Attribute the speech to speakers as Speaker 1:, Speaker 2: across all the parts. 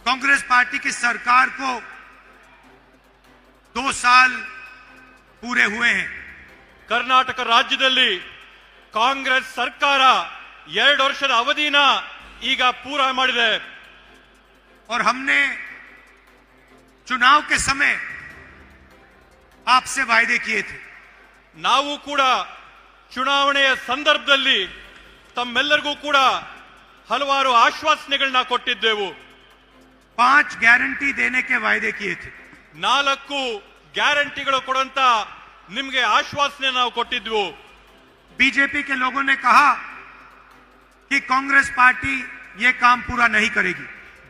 Speaker 1: Congress party की सरकार को 2 साल पूरे हुए हैं।
Speaker 2: कर्नाटक राज्यದಲ್ಲಿ ಕಾಂಗ್ರೆಸ್ ಸರ್ಕಾರ 2 ವರ್ಷದ ಅವಧಿನ ಈಗ ಪೂರ ಮಾಡಿದೆ।
Speaker 1: और हमने चुनाव के समय आपसे वायदे किए थे।
Speaker 2: ನಾವು ಕೂಡ ಚುನಾವಣೆಯ ಸಂದರ್ಭದಲ್ಲಿ ತಮ್ಮೆಲ್ಲರಿಗೂ ಕೂಡ ಹಲವಾರು ಆಶ್ವಾಸನೆಗಳನ್ನ ಕೊಟ್ಟಿದ್ದೆವು।
Speaker 1: 5 गारंटी देने के वायदे किए थे।
Speaker 2: 4 ಗ್ಯಾರಂಟಿಗಳು ಕೊಡುವಂತ ನಿಮಗೆ ಆಶ್ವಾಸನೆ ನಾವು ಕೊಟ್ಟಿದ್ವು।
Speaker 1: बीजेपी के लोगों ने कहा कि कांग्रेस पार्टी ये काम पूरा नहीं करेगी।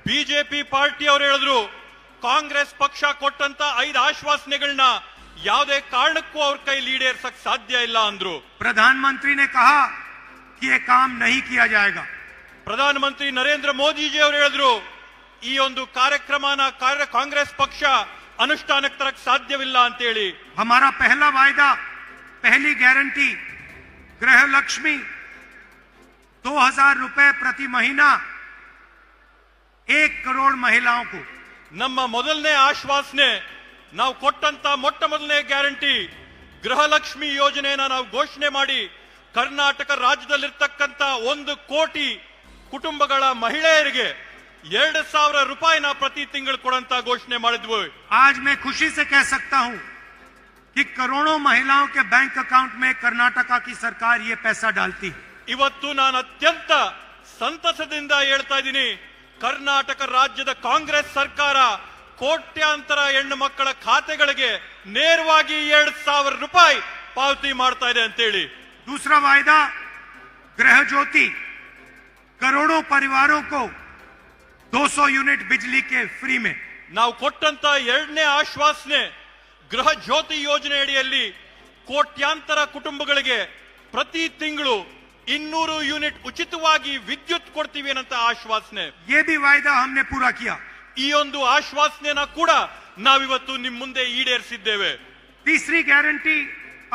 Speaker 2: ಬಿಜೆಪಿ ಪಾರ್ಟಿ ಅವರು ಹೇಳಿದ್ರು ಕಾಂಗ್ರೆಸ್ ಪಕ್ಷ ಕೊಟ್ಟಂತ 5 ಆಶ್ವಾಸನೆಗಳನ್ನ ಯಾವುದೇ ಕಾರಣಕ್ಕೂ ಅವ್ರ ಕೈಲಿ ಈಡೇರಿಸಕ್ಕೆ ಸಾಧ್ಯ ಇಲ್ಲ ಅಂದ್ರು।
Speaker 1: प्रधानमंत्री ने कहा कि ये काम नहीं किया जाएगा।
Speaker 2: ಪ್ರಧಾನಮಂತ್ರಿ ನರೇಂದ್ರ ಮೋದಿ ಜಿ ಅವರು ಹೇಳಿದ್ರು ಈ ಒಂದು ಕಾರ್ಯಕ್ರಮನ ಕಾಂಗ್ರೆಸ್ ಪಕ್ಷ ಅನುಷ್ಠಾನಕ್ಕೆ ತರಕ್ಕೆ ಸಾಧ್ಯವಿಲ್ಲ ಅಂತ ಹೇಳಿ।
Speaker 1: हमारा पहला वायदा, पहली गारंटी गृह लक्ष्मी 2000 रुपए प्रति महीना 1 करोड़ महिलाओं को।
Speaker 2: ನಮ್ಮ ಮೊದಲನೇ ಆಶ್ವಾಸನೆ ನಾವು ಕೊಟ್ಟಂತ ಮೊದಲನೇ ಗ್ಯಾರಂಟಿ ಗೃಹಲಕ್ಷ್ಮಿ ಯೋಜನೆಯನ್ನ ನಾವು ಘೋಷಣೆ ಮಾಡಿ ಕರ್ನಾಟಕ ರಾಜ್ಯದಲ್ಲಿರ್ತಕ್ಕಂತ 1 ಕೋಟಿ ಕುಟುಂಬಗಳ ಮಹಿಳೆಯರಿಗೆ 2000 ರೂಪಾಯಿನ ಪ್ರತಿ ತಿಂಗಳು ಕೊಡುವಂತ ಘೋಷಣೆ ಮಾಡಿದ್ವು।
Speaker 1: आज मैं खुशी से कह सकता हूं कि करोड़ों महिलाओं के बैंक अकाउंट में कर्नाटका की सरकार ये पैसा डालती है।
Speaker 2: ಇವತ್ತು ನಾನು ಅತ್ಯಂತ ಸಂತಸದಿಂದ ಹೇಳ್ತಾ ಇದ್ದೀನಿ, ಕರ್ನಾಟಕ ರಾಜ್ಯದ ಕಾಂಗ್ರೆಸ್ ಸರ್ಕಾರ ಕೋಟ್ಯಾಂತರ ಹೆಣ್ಣು ಮಕ್ಕಳ ಖಾತೆಗಳಿಗೆ ನೇರವಾಗಿ 2000 ರೂಪಾಯಿ ಪಾವತಿ ಮಾಡ್ತಾ ಇದೆ ಅಂತ ಹೇಳಿ।
Speaker 1: दूसरा वायदा गृह ज्योति, करोड़ों परिवारों को 200 यूनिट बिजली के फ्री में।
Speaker 2: ನಾವು ಕೊಟ್ಟಂತ ಎರಡನೇ ಆಶ್ವಾಸನೆ ಗೃಹ ಜ್ಯೋತಿ ಯೋಜನೆ ಅಡಿಯಲ್ಲಿ ಕೋಟ್ಯಾಂತರ ಕುಟುಂಬಗಳಿಗೆ ಪ್ರತಿ ತಿಂಗಳು 200 ಯೂನಿಟ್ ಉಚಿತವಾಗಿ ವಿದ್ಯುತ್ ಕೊಡ್ತೀವಿ ಅನ್ನಂತ ಆಶ್ವಾಸನೆ।
Speaker 1: ये भी वायदा हमने पूरा किया।
Speaker 2: ಈ ಒಂದು ಆಶ್ವಾಸನೆನ ಕೂಡ ನಾವಿವತ್ತು ನಿಮ್ಮ ಮುಂದೆ ಈಡೇರಿಸಿದ್ದೇವೆ।
Speaker 1: तीसरी गारंटी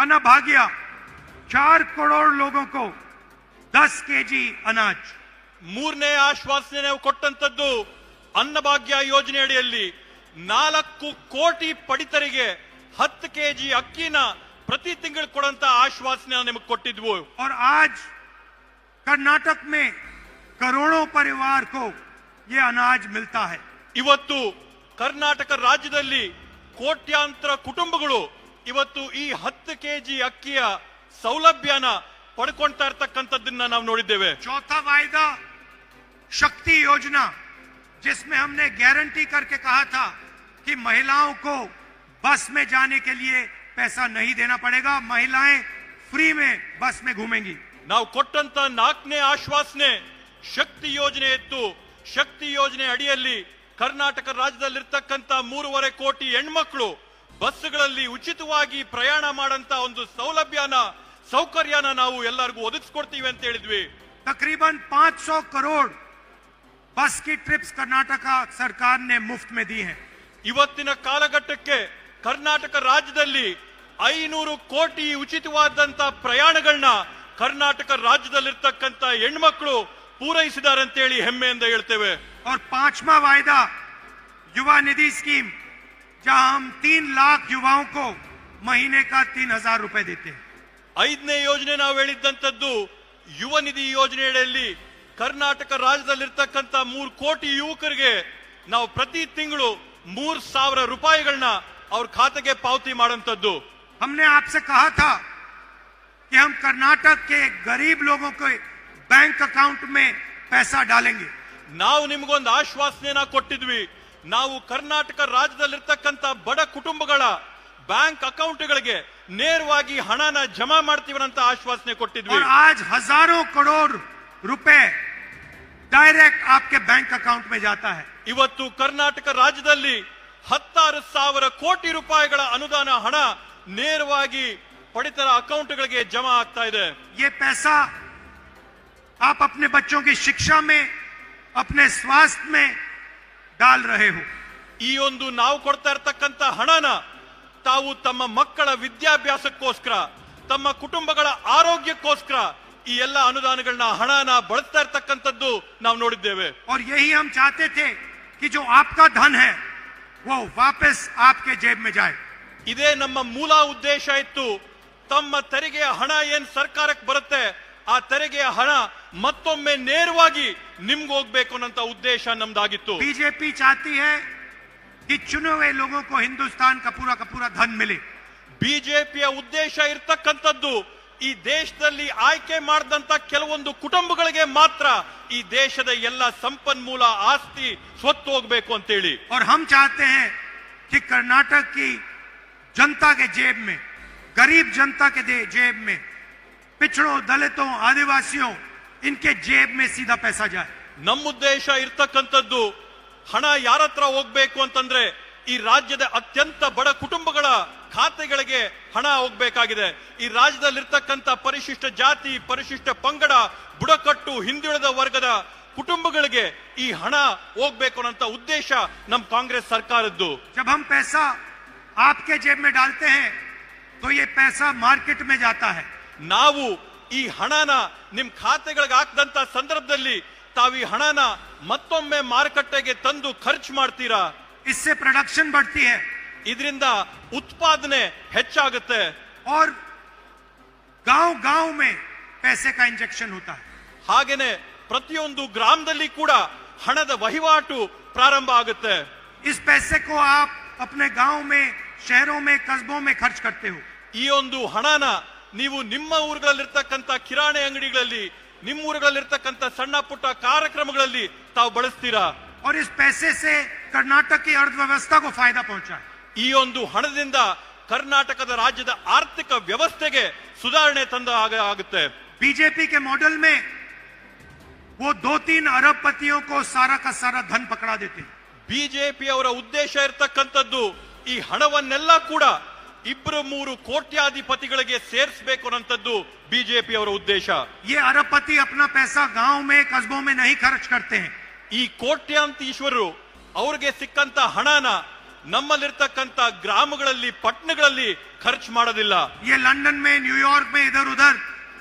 Speaker 1: अन्नभाग्य, 4 करोड़ लोगों को 10 केजी अनाज।
Speaker 2: ಮೂರನೇ ಆಶ್ವಾಸನೆ ನಾವು ಕೊಟ್ಟಂತದ್ದು ಅನ್ನಭಾಗ್ಯ ಯೋಜನೆ ಅಡಿಯಲ್ಲಿ 4 ಕೋಟಿ ಪಡಿತರಿಗೆ 10 ಕೆಜಿ ಅಕ್ಕಿನ ಪ್ರತಿ ತಿಂಗಳು ಕೊಡುವಂತ ಆಶ್ವಾಸನೆ ನಿಮಗೆ ಕೊಟ್ಟಿದ್ವು।
Speaker 1: और आज कर्नाटक में करोड़ों परिवार को ये अनाज मिलता है।
Speaker 2: ಇವತ್ತು ಕರ್ನಾಟಕ ರಾಜ್ಯದಲ್ಲಿ ಕೋಟ್ಯಾಂತರ ಕುಟುಂಬಗಳು ಇವತ್ತು ಈ 10 ಕೆಜಿ ಅಕ್ಕಿಯ ಸೌಲಭ್ಯನ ಪಡ್ಕೊಳ್ತಾ ಇರ್ತಕ್ಕಂಥದ್ದನ್ನ ನಾವು ನೋಡಿದ್ದೇವೆ।
Speaker 1: चौथा वायदा शक्ति योजना, जिसमें हमने गारंटी करके कहा था कि महिलाओं को बस में जाने के लिए पैसा नहीं देना पड़ेगा, महिलाएं फ्री में बस में घूमेंगी।
Speaker 2: ನಾವು ಕೊಟ್ಟಂತ 4ನೇ ಆಶ್ವಾಸನೆ ಶಕ್ತಿ ಯೋಜನೆ ಇತ್ತು। ಶಕ್ತಿ ಯೋಜನೆ ಅಡಿಯಲ್ಲಿ ಕರ್ನಾಟಕ ರಾಜ್ಯದಲ್ಲಿರ್ತಕ್ಕಂಥ 3.5 ಕೋಟಿ ಹೆಣ್ಮಕ್ಳು ಬಸ್ಗಳಲ್ಲಿ ಉಚಿತವಾಗಿ ಪ್ರಯಾಣ ಮಾಡಂತ ಒಂದು ಸೌಕರ್ಯನ ನಾವು ಎಲ್ಲರಿಗೂ ಒದಗಿಸ್ಕೊಡ್ತೀವಿ ಅಂತ ಹೇಳಿದ್ವಿ।
Speaker 1: तकरीबन 500 करोड़ बस की ट्रिप्स कर्नाटका सरकार ने मुफ्त में दी हैं।
Speaker 2: ಇವತ್ತಿನ ಕಾಲಘಟ್ಟಕ್ಕೆ ಕರ್ನಾಟಕ ರಾಜ್ಯದಲ್ಲಿ 500 ಕೋಟಿ ಉಚಿತವಾದಂತ ಪ್ರಯಾಣಗಳನ್ನ ಕರ್ನಾಟಕ ರಾಜ್ಯದಲ್ಲಿರ್ತಕ್ಕಂಥ ಹೆಣ್ಮಕ್ಳು ಪೂರೈಸಿದ್ದಾರೆ ಅಂತ ಹೇಳಿ ಹೆಮ್ಮೆಯಿಂದ ಹೇಳ್ತೇವೆ।
Speaker 1: और 5वां वायदा युवा निधि स्कीम, जहां हम 3 लाख युवाओं को महीने का 3000 रुपए देते हैं।
Speaker 2: 5ನೇ ಯೋಜನೆ ನಾವು ಹೇಳಿದ್ದಂತದ್ದು ಯುವ ನಿಧಿ ಯೋಜನೆಯಲ್ಲಿ ಕರ್ನಾಟಕ ರಾಜ್ಯದಲ್ಲಿರ್ತಕ್ಕಂಥ 3 ಕೋಟಿ ಯುವಕರಿಗೆ ನಾವು ಪ್ರತಿ ತಿಂಗಳು 3000 ರೂಪಾಯಿಗಳನ್ನ ಅವ್ರ ಖಾತೆಗೆ ಪಾವತಿ ಮಾಡುವಂತದ್ದು।
Speaker 1: हमने आपसे कहा था कि हम कर्नाटक के गरीब लोगों के बैंक अकाउंट में पैसा डालेंगे।
Speaker 2: ನಾವು ನಿಮಗೊಂದು ಆಶ್ವಾಸನೆನ ಕೊಟ್ಟಿದ್ವಿ, ನಾವು ಕರ್ನಾಟಕ ರಾಜ್ಯದಲ್ಲಿರ್ತಕ್ಕಂಥ ಬಡ ಕುಟುಂಬಗಳ ಬ್ಯಾಂಕ್ ಅಕೌಂಟ್ಗಳಿಗೆ ನೇರವಾಗಿ ಹಣನ ಜಮಾ ಮಾಡ್ತೀವಿ ಅಂತ ಆಶ್ವಾಸನೆ ಕೊಟ್ಟಿದ್ವಿ।
Speaker 1: और आज हजारों करोड़ रुपए डायरेक्ट आपके बैंक अकाउंट में जाता है।
Speaker 2: ಇವತ್ತು ಕರ್ನಾಟಕ ರಾಜ್ಯದಲ್ಲಿ 16,000 ಕೋಟಿ ರೂಪಾಯಿಗಳ ಅನುದಾನ ಹಣ ನೇರವಾಗಿ ಪಡಿತರ ಅಕೌಂಟ್ಗಳಿಗೆ ಜಮಾ ಆಗ್ತಾ ಇದೆ।
Speaker 1: ये पैसा आप अपने बच्चों की शिक्षा में, अपने स्वास्थ्य में डाल रहे हो।
Speaker 2: ಈ ಒಂದು ನಾವು ಕೊಡ್ತಾ ಇರತಕ್ಕಂತ ಹಣನ ತಾವು ತಮ್ಮ ಮಕ್ಕಳ ವಿದ್ಯಾಭ್ಯಾಸಕ್ಕೋಸ್ಕರ, ತಮ್ಮ ಕುಟುಂಬಗಳ ಆರೋಗ್ಯಕ್ಕೋಸ್ಕರ ಈ ಎಲ್ಲ ಅನುದಾನಗಳನ್ನ ಹಣನ ಬಳಸ್ತಾ ಇರತಕ್ಕಂಥದ್ದು ನಾವು ನೋಡಿದ್ದೇವೆ।
Speaker 1: और यही हम चाहते थे कि जो आपका धन है वो वापस आपके जेब में जाए।
Speaker 2: ಇದೇ ನಮ್ಮ ಮೂಲ ಉದ್ದೇಶ ಇತ್ತು. ತಮ್ಮ ತೆರಿಗೆಯ ಹಣ ಏನ್ ಸರ್ಕಾರಕ್ಕೆ ಬರುತ್ತೆ ಆ ತೆರಿಗೆಯ ಹಣ ಮತ್ತೊಮ್ಮೆ ನೇರವಾಗಿ ನಿಮ್ಗೆ ಹೋಗ್ಬೇಕು ಅನ್ನೋ ಉದ್ದೇಶ ನಮ್ದಾಗಿತ್ತು.
Speaker 1: बीजेपी चाहती है कि चुने हुए लोगों को हिंदुस्तान का पूरा धन मिले.
Speaker 2: ಬಿಜೆಪಿಯ ಉದ್ದೇಶ ಇರ್ತಕ್ಕಂಥದ್ದು ಈ ದೇಶದಲ್ಲಿ ಆಯ್ಕೆ ಮಾಡಿದಂತ ಕೆಲವೊಂದು ಕುಟುಂಬಗಳಿಗೆ ಮಾತ್ರ ಈ ದೇಶದ ಎಲ್ಲ ಸಂಪನ್ಮೂಲ ಆಸ್ತಿ ಸ್ವತ್ತು ಹೋಗ್ಬೇಕು ಅಂತೇಳಿ.
Speaker 1: और हम चाहते हैं कि कर्नाटक की जनता के जेब में, गरीब जनता के जेब में, पिछड़ों, दलितों, आदिवासियों, इनके जेब में सीधा पैसा जाए.
Speaker 2: ನಮ್ಮ ಉದ್ದೇಶ ಇರ್ತಕ್ಕಂಥದ್ದು ಹಣ ಯಾರ ಹತ್ರ ಹೋಗ್ಬೇಕು ಅಂತಂದ್ರೆ ಈ ರಾಜ್ಯದ ಅತ್ಯಂತ ಬಡ ಕುಟುಂಬಗಳ ಖಾತೆಗಳಿಗೆ ಹಣ ಹೋಗ್ಬೇಕಾಗಿದೆ. ಈ ರಾಜ್ಯದಲ್ಲಿರ್ತಕ್ಕಂಥ ಪರಿಶಿಷ್ಟ ಜಾತಿ, ಪರಿಶಿಷ್ಟ ಪಂಗಡ, ಬುಡಕಟ್ಟು, ಹಿಂದುಳಿದ ವರ್ಗದ ಕುಟುಂಬಗಳಿಗೆ ಈ ಹಣ ಹೋಗ್ಬೇಕು ಅನ್ನೋ ಉದ್ದೇಶ ನಮ್ಮ ಕಾಂಗ್ರೆಸ್ ಸರ್ಕಾರದ್ದು.
Speaker 1: जब हम पैसा आपके जेब में डालते हैं तो ये पैसा मार्केट में जाता है.
Speaker 2: ನಾವು ಈ ಹಣನ ನಿಮ್ ಖಾತೆಗಳಿಗೆ ಹಾಕದಂತ ಸಂದರ್ಭದಲ್ಲಿ ತಾವು ಈ ಹಣನ ಮತ್ತೊಮ್ಮೆ ಮಾರುಕಟ್ಟೆಗೆ ತಂದು ಖರ್ಚು ಮಾಡ್ತೀರಾ.
Speaker 1: इससे प्रोडक्शन बढ़ती है,
Speaker 2: ಇದರಿಂದ ಉತ್ಪಾದನೆ ಹೆಚ್ಚಾಗುತ್ತೆ
Speaker 1: और गांव-गांव में पैसे का इंजेक्शन होता है.
Speaker 2: ಹಾಗೇನೆ ಪ್ರತಿಯೊಂದು ಗ್ರಾಮದಲ್ಲಿ ಕೂಡ ಹಣದ ವಹಿವಾಟು ಪ್ರಾರಂಭ ಆಗುತ್ತೆ.
Speaker 1: इस पैसे को आप अपने गांव में, शहरों में, कस्बों में खर्च करते हो.
Speaker 2: ಈ ಒಂದು ಹಣನ ನೀವು ನಿಮ್ಮ ಊರುಗಳಲ್ಲಿರ್ತಕ್ಕಂಥ ಕಿರಾಣಿ ಅಂಗಡಿಗಳಲ್ಲಿ, ನಿಮ್ಮ ಊರುಗಳಲ್ಲಿರ್ತಕ್ಕಂಥ ಸಣ್ಣ ಪುಟ್ಟ ಕಾರ್ಯಕ್ರಮಗಳಲ್ಲಿ ತಾವು ಬಳಸ್ತೀರಾ.
Speaker 1: और इस पैसे से कर्नाटक की अर्थव्यवस्था को फायदा पहुंचा है.
Speaker 2: ಈ ಒಂದು ಹಣದಿಂದ ಕರ್ನಾಟಕದ ರಾಜ್ಯದ ಆರ್ಥಿಕ ವ್ಯವಸ್ಥೆಗೆ ಸುಧಾರಣೆ ತಂದ ಆಗುತ್ತೆ.
Speaker 1: बीजेपी के मॉडल में वो 2-3 अरबपतियों को सारा का सारा धन पकड़ा देते.
Speaker 2: ಬಿಜೆಪಿ ಅವರ ಉದ್ದೇಶ ಇರತಕ್ಕಂಥದ್ದು ಈ ಹಣವನ್ನೆಲ್ಲ ಕೂಡ 2-3 ಕೋಟ್ಯಾಧಿಪತಿಗಳಿಗೆ ಸೇರಿಸಬೇಕು ಅನ್ನೋಂಥದ್ದು ಬಿಜೆಪಿ ಅವರ ಉದ್ದೇಶ.
Speaker 1: ये अरबपति अपना पैसा गांव में, कस्बों में नहीं खर्च करते हैं.
Speaker 2: ಈ ಕೋಟ್ಯಾಂತೀಶ್ವರರು ಅವ್ರಿಗೆ ಸಿಕ್ಕಂತ ಹಣನ ನಮ್ಮಲ್ಲಿರ್ತಕ್ಕಂಥ ಗ್ರಾಮಗಳಲ್ಲಿ, ಪಟ್ಟಣಗಳಲ್ಲಿ ಖರ್ಚು ಮಾಡೋದಿಲ್ಲ.
Speaker 1: ये लंदन में, न्यूयॉर्क में इधर उधर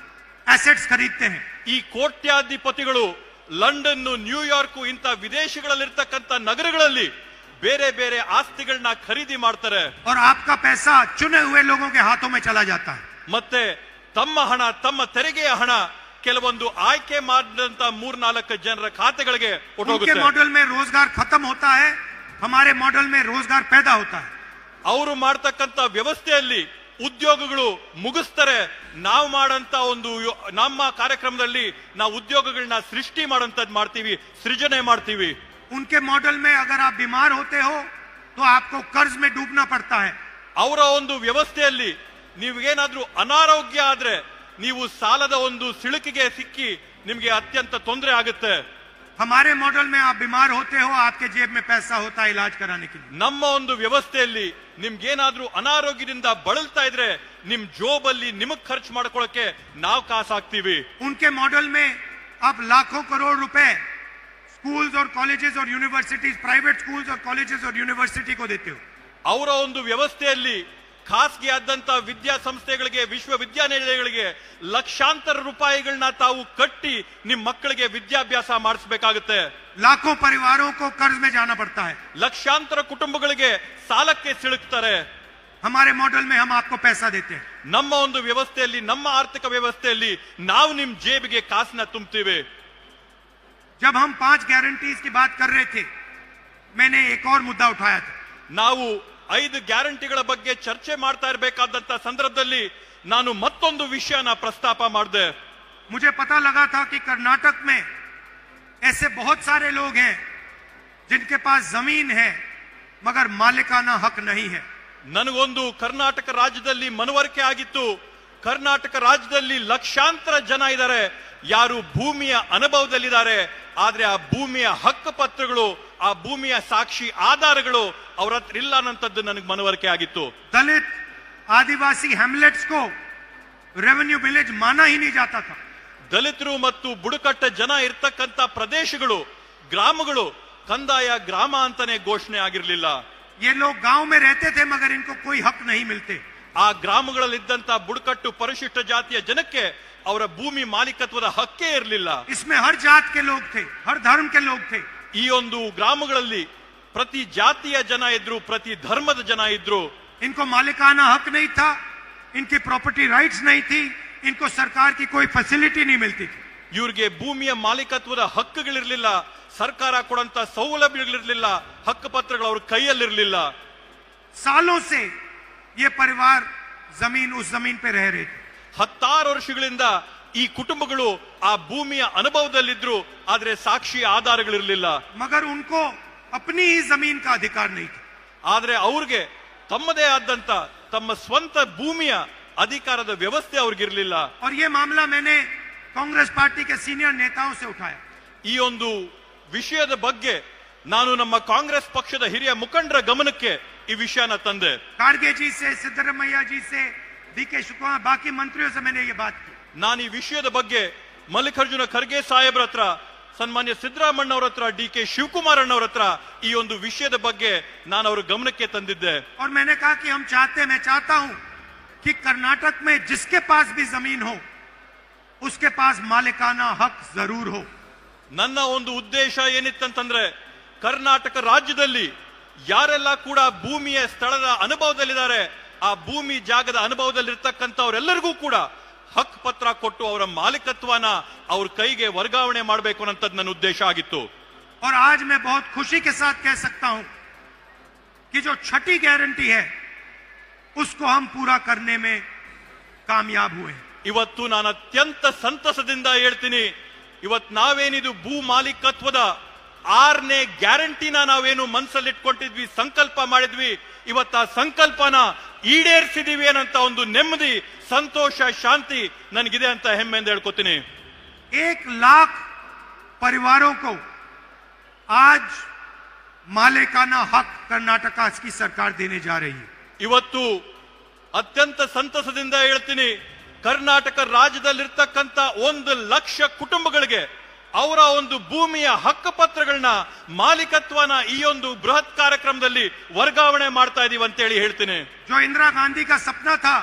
Speaker 1: एसेट्स खरीदते हैं.
Speaker 2: ಈ ಕೋಟ್ಯಾಧಿಪತಿಗಳು ಲಂಡನ್, ನ್ಯೂಯಾರ್ಕ್ ಇಂಥ ವಿದೇಶಗಳಲ್ಲಿರ್ತಕ್ಕಂಥ ನಗರಗಳಲ್ಲಿ ಬೇರೆ ಬೇರೆ ಆಸ್ತಿಗಳನ್ನ ಖರೀದಿ ಮಾಡ್ತಾರೆ.
Speaker 1: और आपका पैसा चुने हुए लोगों के हाथों में चला जाता है.
Speaker 2: ಮತ್ತೆ ತಮ್ಮ ಹಣ, ತಮ್ಮ ತೆರಿಗೆಯ ಹಣ ಕೆಲವೊಂದು ಆಯ್ಕೆ ಮಾಡಿದಂತ 3-4 ಜನರ ಖಾತೆಗಳಿಗೆ
Speaker 1: उनके
Speaker 2: ಹೊರಟೋಗುತ್ತೆ.
Speaker 1: मॉडल में रोजगार खत्म होता है, हमारे मॉडल में रोजगार पैदा होता है.
Speaker 2: ಅವರು ಮಾಡ್ತಕ್ಕಂಥ ವ್ಯವಸ್ಥೆಯಲ್ಲಿ ಉದ್ಯೋಗಗಳು ಮುಗಿಸ್ತಾರೆ. ನಾವು ಮಾಡಂತ ಒಂದು ನಮ್ಮ ಕಾರ್ಯಕ್ರಮದಲ್ಲಿ ನಾವು ಉದ್ಯೋಗಗಳನ್ನ ಸೃಷ್ಟಿ ಮಾಡೋಂಥದ್ದು ಮಾಡ್ತೀವಿ, ಸೃಜನೆ ಮಾಡ್ತೀವಿ.
Speaker 1: उनके मॉडल में अगर आप बीमार होते हो तो आपको कर्ज में डूबना पड़ता है.
Speaker 2: ಅವರ ಒಂದು ವ್ಯವಸ್ಥೆಯಲ್ಲಿ ನೀವೇನಾದ್ರೂ ಅನಾರೋಗ್ಯ ಆದ್ರೆ ನೀವು ಸಾಲದ ಒಂದು ಸಿಳುಕಿಗೆ ಸಿಕ್ಕಿ ನಿಮ್ಗೆ ಅತ್ಯಂತ ತೊಂದರೆ ಆಗುತ್ತೆ.
Speaker 1: हमारे मॉडल में आप बीमार होते हो, आपके जेब में पैसा होता है इलाज कराने के लिए.
Speaker 2: ನಮ್ಮ ಒಂದು ವ್ಯವಸ್ಥೆಯಲ್ಲಿ ನಿಮ್ಗೇನಾದ್ರೂ ಅನಾರೋಗ್ಯದಿಂದ ಬಳಲ್ತಾ ಇದ್ರೆ ನಿಮ್ ಜೋಬಲ್ಲಿ ನಿಮಗ್ ಖರ್ಚು ಮಾಡ್ಕೊಳ್ಳಕ್ಕೆ ನಾವು ಕಾಸು ಹಾಕ್ತೀವಿ.
Speaker 1: उनके मॉडल में आप लाखों करोड़ रुपए स्कूल्स और कॉलेजेस और यूनिवर्सिटीज, प्राइवेट स्कूल्स और कॉलेजेस और यूनिवर्सिटी को देते हो.
Speaker 2: ಅವರ ಒಂದು ವ್ಯವಸ್ಥೆಯಲ್ಲಿ ಖಾಸಗಿ ಆದಂತ ವಿದ್ಯಾಸಂಸ್ಥೆಗಳಿಗೆ, ವಿಶ್ವವಿದ್ಯಾನಿಲಯಗಳಿಗೆ ಲಕ್ಷಾಂತರ ರೂಪಾಯಿಗಳನ್ನ ತಾವು ಕಟ್ಟಿ ನಿಮ್ ಮಕ್ಕಳಿಗೆ ವಿದ್ಯಾಭ್ಯಾಸ ಮಾಡಿಸಬೇಕಾಗುತ್ತೆ.
Speaker 1: लाखों परिवारों को कर्ज में जाना पड़ता है.
Speaker 2: ಲಕ್ಷಾಂತರ ಕುಟುಂಬಗಳಿಗೆ ಸಾಲಕ್ಕೆ ಸಿಲುಕ್ತಾರೆ.
Speaker 1: हमारे मॉडल में हम आपको पैसा देते हैं.
Speaker 2: ನಮ್ಮ ಒಂದು ವ್ಯವಸ್ಥೆಯಲ್ಲಿ, ನಮ್ಮ ಆರ್ಥಿಕ ವ್ಯವಸ್ಥೆಯಲ್ಲಿ ನಾವು ನಿಮ್ ಜೇಬಿಗೆ ಕಾಸನ್ನ ತುಂಬ್ತೀವಿ.
Speaker 1: जब हम 5 गारंटीज की बात कर रहे थे, मैंने एक और मुद्दा उठाया था.
Speaker 2: ನಾವು 5 ಗ್ಯಾರಂಟಿಗಳ ಬಗ್ಗೆ ಚರ್ಚೆ ಮಾಡ್ತಾ ಇರಬೇಕಾದಂತ ಸಂದರ್ಭದಲ್ಲಿ ನಾನು ಮತ್ತೊಂದು ವಿಷಯನ ಪ್ರಸ್ತಾಪ ಮಾಡಿದೆ.
Speaker 1: मुझे पता लगा था कि कर्नाटक में ऐसे बहुत सारे लोग हैं जिनके पास जमीन है मगर मालिकाना हक नहीं है.
Speaker 2: ನನಗೊಂದು ಕರ್ನಾಟಕ ರಾಜ್ಯದಲ್ಲಿ ಮನವರಿಕೆ ಆಗಿತ್ತು. ಕರ್ನಾಟಕ ರಾಜ್ಯದಲ್ಲಿ ಲಕ್ಷಾಂತರ ಜನ ಇದ್ದಾರೆ, ಯಾರು ಭೂಮಿಯ ಅನುಭವದಲ್ಲಿದ್ದಾರೆ, ಆದ್ರೆ ಆ ಭೂಮಿಯ ಹಕ್ಕು ಪತ್ರಗಳು, ಆ ಭೂಮಿಯ ಸಾಕ್ಷಿ ಆಧಾರಗಳು ಅವ್ರ ಹತ್ರ ಇಲ್ಲ ಅನ್ನೋಂಥದ್ದು ನನಗೆ ಮನವರಿಕೆ ಆಗಿತ್ತು.
Speaker 1: दलित, आदिवासी हैमलेट्स को रेवेन्यू विलेज माना ही नहीं जाता था.
Speaker 2: ದಲಿತರು ಮತ್ತು ಬುಡಕಟ್ಟ ಜನ ಇರ್ತಕ್ಕಂಥ ಪ್ರದೇಶಗಳು, ಗ್ರಾಮಗಳು ಕಂದಾಯ ಗ್ರಾಮ ಅಂತಾನೆ ಘೋಷಣೆ ಆಗಿರಲಿಲ್ಲ.
Speaker 1: ये लोग गांव में रहते थे मगर इनको कोई हक नहीं मिलते.
Speaker 2: ಆ ಗ್ರಾಮಗಳಲ್ಲಿದ್ದಂತ ಬುಡಕಟ್ಟು ಪರಿಶಿಷ್ಟ ಜಾತಿಯ ಜನಕ್ಕೆ ಅವರ ಭೂಮಿ ಮಾಲೀಕತ್ವದ ಹಕ್ಕೇ ಇರಲಿಲ್ಲ.
Speaker 1: इसमें हर जात के लोग थे, हर धर्म के लोग थे.
Speaker 2: ಈ ಈ ಒಂದು ಗ್ರಾಮಗಳಲ್ಲಿ ಪ್ರತಿ ಜಾತಿಯ ಜನ ಇದ್ರು, ಪ್ರತಿ ಧರ್ಮದ ಜನ ಇದ್ರು.
Speaker 1: इनको मालिकाना हक नहीं था, इनकी प्रॉपर्टी राइट्स नहीं थी, इनको सरकार की कोई फैसिलिटी नहीं मिलती थी.
Speaker 2: ಇವ್ರಿಗೆ ಭೂಮಿಯ ಮಾಲೀಕತ್ವದ ಹಕ್ಕುಗಳಿರ್ಲಿಲ್ಲ, ಸರ್ಕಾರ ಕೊಡುವಂತ ಸೌಲಭ್ಯಗಳಿರ್ಲಿಲ್ಲ, ಹಕ್ಕು ಪತ್ರಗಳು ಅವ್ರ ಕೈಯಲ್ಲಿರ್ಲಿಲ್ಲ.
Speaker 1: सालों से ये परिवार जमीन उस जमीन पे रह रहे थे.
Speaker 2: 16 ವರ್ಷಗಳಿಂದ ಈ ಕುಟುಂಬಗಳು ಆ ಭೂಮಿಯ ಅನುಭವದಲ್ಲಿದ್ರು, ಆದ್ರೆ ಸಾಕ್ಷಿ ಆಧಾರಗಳಿರ್ಲಿಲ್ಲ.
Speaker 1: मगर उनको अपनी ही जमीन का अधिकार नहीं था.
Speaker 2: ಆದ್ರೆ ಅವ್ರಿಗೆ ತಮ್ಮದೇ ಆದಂತ ತಮ್ಮ ಸ್ವಂತ ಭೂಮಿಯ ಅಧಿಕಾರದ ವ್ಯವಸ್ಥೆ ಅವ್ರಿಗಿರ್ಲಿಲ್ಲ.
Speaker 1: और ये मामला मैंने कांग्रेस पार्टी के सीनियर नेताओं से उठाया.
Speaker 2: ಈ ಒಂದು ವಿಷಯದ ಬಗ್ಗೆ ನಾನು ನಮ್ಮ ಕಾಂಗ್ರೆಸ್ ಪಕ್ಷದ ಹಿರಿಯ ಮುಖಂಡರ ಗಮನಕ್ಕೆ ಈ ವಿಷಯನ ತಂದೆ.
Speaker 1: खाड़गे जी से, सिद्धरामैया जी से, डीके शिवकुमार, बाकी मंत्रियों से मैंने ये बात की.
Speaker 2: ನಾನು ಈ ವಿಷಯದ ಬಗ್ಗೆ ಮಲ್ಲಿಕಾರ್ಜುನ ಖರ್ಗೆ ಸಾಹೇಬ್ರ ಹತ್ರ, ಸನ್ಮಾನ್ಯ ಸಿದ್ದರಾಮಣ್ಣ ಅವರ ಹತ್ರ, ಡಿ.ಕೆ. ಶಿವಕುಮಾರ್ ಅಣ್ಣವರ ಹತ್ರ ಈ ಒಂದು ವಿಷಯದ ಬಗ್ಗೆ ನಾನು ಅವರ ಗಮನಕ್ಕೆ ತಂದಿದ್ದೆ.
Speaker 1: और मैंने कहा कि मैं चाहता हूं कि कर्नाटक में जिसके पास भी जमीन हो उसके पास मालिकाना हक जरूर हो.
Speaker 2: ನನ್ನ ಒಂದು ಉದ್ದೇಶ ಏನಿತ್ತಂತಂದ್ರೆ, ಕರ್ನಾಟಕ ರಾಜ್ಯದಲ್ಲಿ ಯಾರೆಲ್ಲ ಕೂಡ ಭೂಮಿಯ ಸ್ಥಳದ ಅನುಭವದಲ್ಲಿದ್ದಾರೆ, ಆ ಭೂಮಿ ಜಾಗದ ಅನುಭವದಲ್ಲಿರ್ತಕ್ಕಂಥವರೆಲ್ಲರಿಗೂ ಕೂಡ ಹಕ್ ಪತ್ರ ಕೊಟ್ಟು ಅವರ ಮಾಲೀಕತ್ವನ ಅವ್ರ ಕೈಗೆ ವರ್ಗಾವಣೆ ಮಾಡಬೇಕು ಅನ್ನೋದು ನನ್ನ ಉದ್ದೇಶ ಆಗಿತ್ತು.
Speaker 1: और आज मैं बहुत खुशी के साथ कह सकता हूं कि जो छठी गारंटी है उसको हम पूरा करने में कामयाब हुए.
Speaker 2: ಇವತ್ತು ನಾನು ಅತ್ಯಂತ ಸಂತಸದಿಂದ ಹೇಳ್ತೀನಿ, ಇವತ್ತು ನಾವೇನಿದು ಭೂ ಮಾಲೀಕತ್ವದ 6ನೇ ಗ್ಯಾರಂಟಿನ ನಾವೇನು ಮನಸ್ಸಲ್ಲಿಟ್ಕೊಂಡಿದ್ವಿ, ಸಂಕಲ್ಪ ಮಾಡಿದ್ವಿ, ಇವತ್ತು ಆ ಸಂಕಲ್ಪನ ಈಡೇರಿಸಿದೀವಿ ಅನ್ನಂತ ಒಂದು ನೆಮ್ಮದಿ, ಸಂತೋಷ, ಶಾಂತಿ ನನಗಿದೆ ಅಂತ ಹೆಮ್ಮೆಯಿಂದ ಹೇಳ್ಕೊತೀನಿ.
Speaker 1: 1 लाख परिवारों को आज मालिकाना हक कर्नाटका की सरकार देने जा रही है.
Speaker 2: ಇವತ್ತು ಅತ್ಯಂತ ಸಂತಸದಿಂದ ಹೇಳ್ತೀನಿ, ಕರ್ನಾಟಕ ರಾಜ್ಯದಲ್ಲಿರ್ತಕ್ಕಂಥ 1 ಲಕ್ಷ ಕುಟುಂಬಗಳಿಗೆ ಅವರ ಒಂದು ಭೂಮಿಯ ಹಕ್ಕು ಪತ್ರಗಳನ್ನ, ಮಾಲೀಕತ್ವನ ಈ ಒಂದು ಬೃಹತ್ ಕಾರ್ಯಕ್ರಮದಲ್ಲಿ ವರ್ಗಾವಣೆ ಮಾಡ್ತಾ ಇದೀವಿ ಅಂತ ಹೇಳಿ ಹೇಳ್ತೀನಿ.
Speaker 1: जो इंदिरा गांधी का सपना था,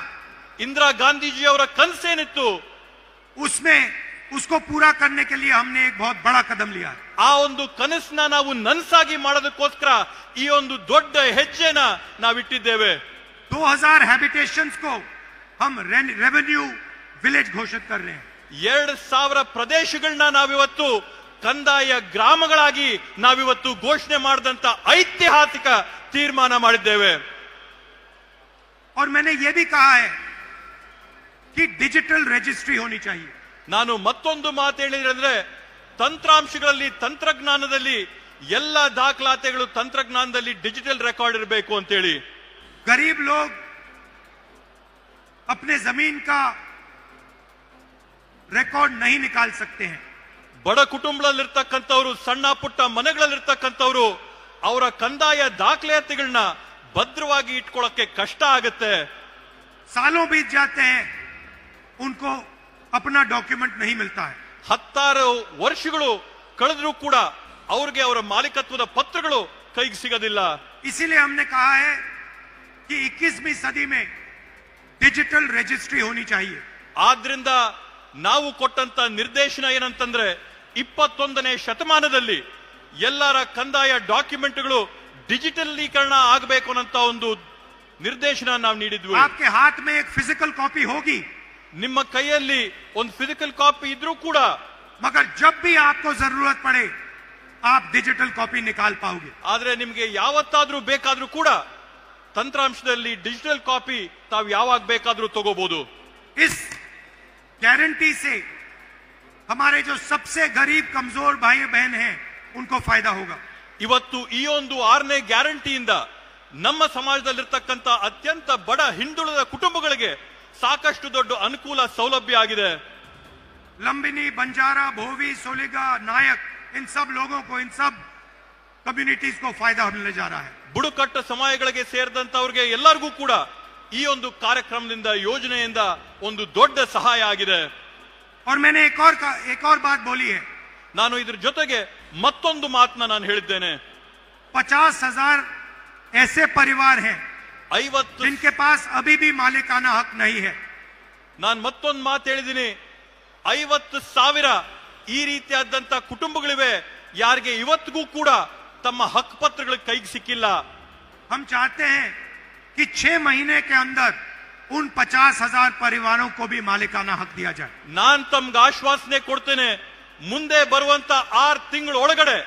Speaker 2: ಇಂದಿರಾ ಗಾಂಧೀಜಿ ಅವರ ಕನಸೇನಿತ್ತು,
Speaker 1: उसमें उसको पूरा करने के लिए हमने एक बहुत बड़ा कदम लिया.
Speaker 2: ಆ ಒಂದು ಕನಸನ್ನ ನಾವು ನನಸಾಗಿ ಮಾಡೋದಕ್ಕೋಸ್ಕರ ಈ ಒಂದು ದೊಡ್ಡ ಹೆಜ್ಜೆನ ನಾವಿಟ್ಟಿದ್ದೇವೆ.
Speaker 1: 2000 हैबिटेशंस को हम रेवेन्यू विलेज घोषित कर रहे हैं.
Speaker 2: 2000 ಪ್ರದೇಶಗಳನ್ನ ನಾವಿವತ್ತು ಕಂದಾಯ ಗ್ರಾಮಗಳಾಗಿ ನಾವಿವತ್ತು ಘೋಷಣೆ ಮಾಡಿದಂತ ಐತಿಹಾಸಿಕ ತೀರ್ಮಾನ ಮಾಡಿದ್ದೇವೆ.
Speaker 1: और मैंने ये भी कहा है कि डिजिटल रजिस्ट्री होनी चाहिए.
Speaker 2: ನಾನು ಮತ್ತೊಂದು ಮಾತು ಹೇಳಿದ್ರೆ, ತಂತ್ರಾಂಶಗಳಲ್ಲಿ, ತಂತ್ರಜ್ಞಾನದಲ್ಲಿ ಎಲ್ಲ ದಾಖಲಾತಿಗಳು ತಂತ್ರಜ್ಞಾನದಲ್ಲಿ ಡಿಜಿಟಲ್ ರೆಕಾರ್ಡ್ ಇರಬೇಕು ಅಂತ ಹೇಳಿ.
Speaker 1: गरीब लोग अपने जमीन का रिकॉर्ड नहीं निकाल सकते हैं.
Speaker 2: ಬಡ ಕುಟುಂಬದಲ್ಲಿರ್ತಕ್ಕಂಥವ್ರು, ಸಣ್ಣ ಪುಟ್ಟ ಮನೆಗಳಲ್ಲಿರ್ತಕ್ಕಂಥವ್ರು ಅವರ ಕಂದಾಯ ದಾಖಲಾತಿಗಳನ್ನ ಭದ್ರವಾಗಿ ಇಟ್ಕೊಳ್ಳೋಕೆ ಕಷ್ಟ ಆಗುತ್ತೆ.
Speaker 1: सालों बीत जाते हैं, उनको अपना डॉक्यूमेंट नहीं मिलता है.
Speaker 2: 16 ವರ್ಷಗಳು ಕಳೆದ್ರೂ ಕೂಡ ಅವ್ರಿಗೆ ಅವರ ಮಾಲೀಕತ್ವದ ಪತ್ರಗಳು ಕೈಗೆ ಸಿಗೋದಿಲ್ಲ.
Speaker 1: इसीलिए हमने कहा है कि 21वीं सदी में डिजिटल रजिस्ट्री होनी चाहिए.
Speaker 2: ಆದ್ರಿಂದ ನಾವು ಕೊಟ್ಟಂತ ನಿರ್ದೇಶನ ಏನಂತಂದ್ರೆ, 21ನೇ ಶತಮಾನದಲ್ಲಿ ಎಲ್ಲರ ಕಂದಾಯ ಡಾಕ್ಯುಮೆಂಟ್ಗಳು ಡಿಜಿಟಲೀಕರಣ ಆಗಬೇಕು ಅನ್ನೋ ಒಂದು ನಿರ್ದೇಶನ ನಾವು ನೀಡಿದ್ವಿ.
Speaker 1: आपके हाथ में एक फिजिकल कॉपी होगी,
Speaker 2: ನಿಮ್ಮ ಕೈಯಲ್ಲಿ ಒಂದು ಫಿಸಿಕಲ್ ಕಾಪಿ ಇದ್ರೂ ಕೂಡ,
Speaker 1: मगर जब भी आपको जरूरत पड़े आप डिजिटल कॉपी निकाल पाओगे.
Speaker 2: ಆದ್ರೆ ನಿಮಗೆ ಯಾವತ್ತಾದ್ರೂ ಬೇಕಾದ್ರೂ ಕೂಡ ತಂತ್ರಾಂಶದಲ್ಲಿ ಡಿಜಿಟಲ್ ಕಾಪಿ ತಾವು ಯಾವಾಗ ಬೇಕಾದ್ರೂ ತಗೋಬಹುದು.
Speaker 1: इस गारंटी से हमारे जो सबसे गरीब कमजोर भाई बहन हैं उनको फायदा होगा.
Speaker 2: ಇವತ್ತು ಈ ಒಂದು 6ನೇ ಗ್ಯಾರಂಟಿಯಿಂದ ನಮ್ಮ ಸಮಾಜದಲ್ಲಿರ್ತಕ್ಕಂಥ ಅತ್ಯಂತ ಬಡ ಹಿಂದುಳಿದ ಕುಟುಂಬಗಳಿಗೆ ಸಾಕಷ್ಟು ದೊಡ್ಡ ಅನುಕೂಲ, ಸೌಲಭ್ಯ ಆಗಿದೆ.
Speaker 1: लंबिनी, बंजारा, भोवी, सोलिगा, नायक, इन सब लोगों को, इन सब कम्युनिटीज को फायदा मिलने जा रहा है.
Speaker 2: ಬುಡಕಟ್ಟು ಸಮುದಾಯಗಳಿಗೆ ಸೇರಿದಂತವ್ರಿಗೆ ಎಲ್ಲರಿಗೂ ಕೂಡ ಈ ಒಂದು ಕಾರ್ಯಕ್ರಮದಿಂದ, ಯೋಜನೆಯಿಂದ ಒಂದು ದೊಡ್ಡ ಸಹಾಯ ಆಗಿದೆ.
Speaker 1: और मैंने एक और बात बोली है.
Speaker 2: ನಾನು ಇದ್ರ ಜೊತೆಗೆ ಮತ್ತೊಂದು ಮಾತನ್ನ ನಾನು ಹೇಳಿದ್ದೇನೆ.
Speaker 1: 50,000 ऐसे परिवार हैं
Speaker 2: 50
Speaker 1: जिनके पास अभी भी मालिकाना हक नहीं है.
Speaker 2: ನಾನು ಮತ್ತೊಂದು ಮಾತು ಹೇಳಿದ್ದೀನಿ, 50,000 ಈ ರೀತಿಯಾದಂತ ಕುಟುಂಬಗಳಿವೆ ಯಾರಿಗೆ ಇವತ್ತಿಗೂ ಕೂಡ ತಮ್ಮ ಹಕ್ಕು ಪತ್ರಗಳು ಕೈಗೆ ಸಿಕ್ಕಿಲ್ಲ.
Speaker 1: हम चाहते हैं कि 6 महीने के अंदर उन 50,000 परिवारों को भी मालिकाना हक दिया जाए.
Speaker 2: ನಾನ್ ತಮ್ಗೆ ಆಶ್ವಾಸನೆ ಕೊಡ್ತೇನೆ, ಮುಂದೆ ಬರುವಂತ 6 ತಿಂಗಳ ಒಳಗಡೆ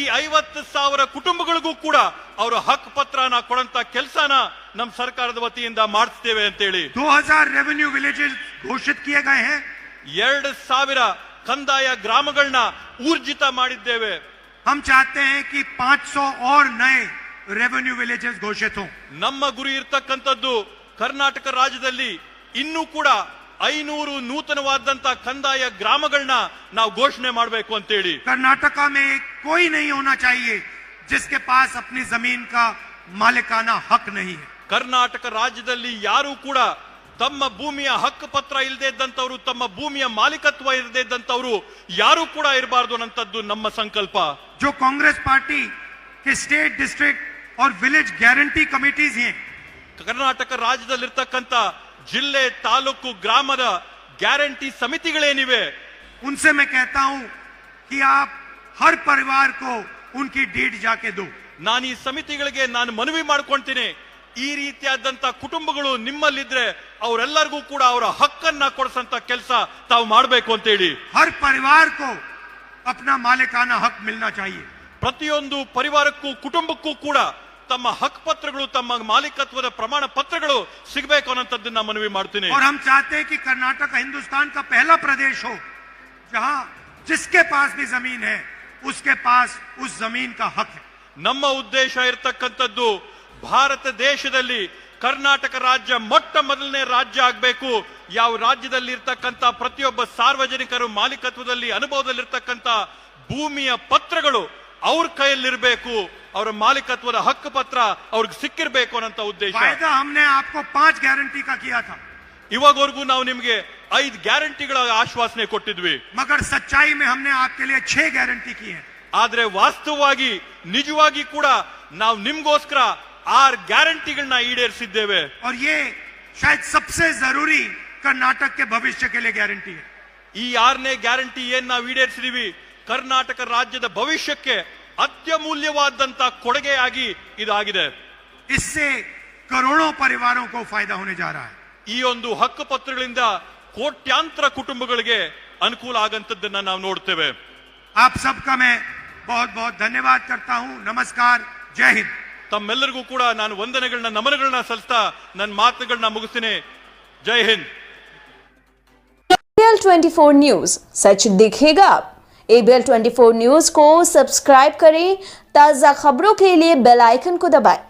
Speaker 2: ಈ 50,000 ಕುಟುಂಬಗಳಿಗೂ ಕೂಡ ಅವರ ಹಕ್ಕು ಪತ್ರನ ಕೊಡಂತ ಕೆಲಸನ ನಮ್ಮ ಸರ್ಕಾರದ ವತಿಯಿಂದ ಮಾಡಿಸ್ತೇವೆ ಅಂತ ಹೇಳಿ.
Speaker 1: 2000 रेवेन्यू विलेजेस घोषित किए गए हैं.
Speaker 2: 2,000 ಕಂದಾಯ ಗ್ರಾಮಗಳನ್ನ ಊರ್ಜಿತ ಮಾಡಿದ್ದೇವೆ.
Speaker 1: हम चाहते हैं कि 500 और नए रेवेन्यू विलेजेस घोषित हों.
Speaker 2: ನಮ್ಮ ಗುರಿ ಇರ್ತಕ್ಕಂಥದ್ದು ಕರ್ನಾಟಕ ರಾಜ್ಯದಲ್ಲಿ ಇನ್ನೂ ಕೂಡ 500 ನೂತನವಾದಂತ ಕಂದಾಯ ಗ್ರಾಮಗಳನ್ನ ನಾವು ಘೋಷಣೆ ಮಾಡಬೇಕು ಅಂತ ಹೇಳಿ.
Speaker 1: कर्नाटका में कोई नहीं होना चाहिए जिसके पास अपनी जमीन का मालिकाना हक नहीं है.
Speaker 2: ಕರ್ನಾಟಕ ರಾಜ್ಯದಲ್ಲಿ ಯಾರು ಕೂಡ ತಮ್ಮ ಭೂಮಿಯ ಹಕ್ಕು ಪತ್ರ ಇಲ್ಲದೆ ಇದ್ದಂತವರು, ತಮ್ಮ ಭೂಮಿಯ ಮಾಲೀಕತ್ವ ಇಲ್ಲದೆ ಇದ್ದಂತವರು ಯಾರು ಕೂಡ ಇರಬಾರದು ಅನ್ನಂತದ್ದು ನಮ್ಮ ಸಂಕಲ್ಪ.
Speaker 1: जो कांग्रेस पार्टी के स्टेट डिस्ट्रिक्ट और विलेज गारंटी कमिटीज हैं,
Speaker 2: ಕರ್ನಾಟಕ ರಾಜ್ಯದಲ್ಲಿರ್ತಕ್ಕಂಥ ಜಿಲ್ಲೆ, ತಾಲೂಕು, ಗ್ರಾಮದ ಗ್ಯಾರಂಟಿ ಸಮಿತಿಗಳೇನಿವೆ,
Speaker 1: उनसे मैं कहता हूं कि आप हर परिवार को उनकी डीड जाके दो.
Speaker 2: ನಾನು ಈ ಸಮಿತಿಗಳಿಗೆ ನಾನು ಮನವಿ ಮಾಡ್ಕೊಂತೀನಿ, ಈ ರೀತಿಯಾದಂತ ಕುಟುಂಬಗಳು ನಿಮ್ಮಲ್ಲಿದ್ರೆ ಅವರೆಲ್ಲರಿಗೂ ಕೂಡ ಅವರ ಹಕ್ಕನ್ನ ಕೊಡಿಸಂತ ಕೆಲಸ ತಾವು ಮಾಡಬೇಕು ಅಂತ ಹೇಳಿ.
Speaker 1: हर परिवार को अपना मालिकाना हक मिलना चाहिए.
Speaker 2: ಪ್ರತಿಯೊಂದು ಪರಿವಾರಕ್ಕೂ ಕುಟುಂಬಕ್ಕೂ ಕೂಡ ತಮ್ಮ ಹಕ್ಕು ಪತ್ರಗಳು, ತಮ್ಮ ಮಾಲೀಕತ್ವದ ಪ್ರಮಾಣ ಪತ್ರಗಳು ಸಿಗಬೇಕು ಅನ್ನೋಂಥದ್ದನ್ನ ಮನವಿ ಮಾಡ್ತೀನಿ.
Speaker 1: और हम चाहते हैं कि कर्नाटक हिंदुस्तान का पहला प्रदेश हो जहां जिसके पास भी जमीन है उसके पास उस जमीन का हक है.
Speaker 2: ನಮ್ಮ ಉದ್ದೇಶ ಇರತಕ್ಕಂಥದ್ದು ಭಾರತ ದೇಶದಲ್ಲಿ ಕರ್ನಾಟಕ ರಾಜ್ಯ ಮೊಟ್ಟ ಮೊದಲನೇ ರಾಜ್ಯ ಆಗಬೇಕು. ಯಾವ ರಾಜ್ಯದಲ್ಲಿ ಇರ್ತಕ್ಕಂಥ ಪ್ರತಿಯೊಬ್ಬ ಸಾರ್ವಜನಿಕರು ಮಾಲೀಕತ್ವದಲ್ಲಿ ಅನುಭವದಲ್ಲಿರ್ತಕ್ಕಂಥ ಭೂಮಿಯ ಪತ್ರಗಳು ಅವ್ರ ಕೈಯಲ್ಲಿರಬೇಕು, ಅವರ ಮಾಲೀಕತ್ವದ ಹಕ್ಕು ಪತ್ರ ಅವ್ರಿಗೆ ಸಿಕ್ಕಿರ್ಬೇಕು ಅನ್ನೋ ಉದ್ದೇಶ.
Speaker 1: वायदा हमने आपको 5 गारंटी का किया था,
Speaker 2: ಇವಾಗವರೆಗೂ ನಾವು ನಿಮ್ಗೆ 5 ಗ್ಯಾರಂಟಿಗಳ ಆಶ್ವಾಸನೆ ಕೊಟ್ಟಿದ್ವಿ.
Speaker 1: मगर सच्चाई में हमने आपके लिए 6 गारंटी की है.
Speaker 2: ಆದ್ರೆ ವಾಸ್ತವವಾಗಿ ನಿಜವಾಗಿ ಕೂಡ ನಾವು ನಿಮ್ಗೋಸ್ಕರ 6 ಗ್ಯಾರಂಟಿಗಳನ್ನ ಈಡೇರಿಸಿದ್ದೇವೆ.
Speaker 1: और ये शायद सबसे जरूरी कर्नाटक के भविष्य के लिए गारंटी है.
Speaker 2: ಈ 6ನೇ ಗ್ಯಾರಂಟಿ ಏನ್ ನಾವು ಈಡೇರಿಸಿದೀವಿ, ಕರ್ನಾಟಕ ರಾಜ್ಯದ ಭವಿಷ್ಯಕ್ಕೆ ಅತ್ಯಮೂಲ್ಯವಾದಂತ ಕೊಡುಗೆಯಾಗಿ ಇದಾಗಿದೆ.
Speaker 1: इससे करोड़ों परिवारों को फायदा होने जा रहा है.
Speaker 2: ಈ ಒಂದು ಹಕ್ಕು ಪತ್ರಗಳಿಂದ ಕೋಟ್ಯಾಂತರ ಕುಟುಂಬಗಳಿಗೆ ಅನುಕೂಲ ಆಗಂತದ್ದನ್ನ ನಾವು ನೋಡ್ತೇವೆ.
Speaker 1: आप सबका मैं बहुत बहुत धन्यवाद करता हूं. नमस्कार, जय हिंद.
Speaker 2: ತಮ್ಮೆಲ್ಲರಿಗೂ ಕೂಡ ನಾನು ವಂದನೆಗಳನ್ನ, ನಮನಗಳನ್ನ ಸಲ್ಲಿಸ್ತಾ ನನ್ನ ಮಾತುಗಳನ್ನ ಮುಗಿಸ್ತೀನಿ. ಜೈ ಹಿಂದ್.
Speaker 3: ABL 24 न्यूज, सच दिखेगा अब. ABL 24 न्यूज को सब्सक्राइब करें, ताजा खबरों के लिए बेल आइकन को दबाएं.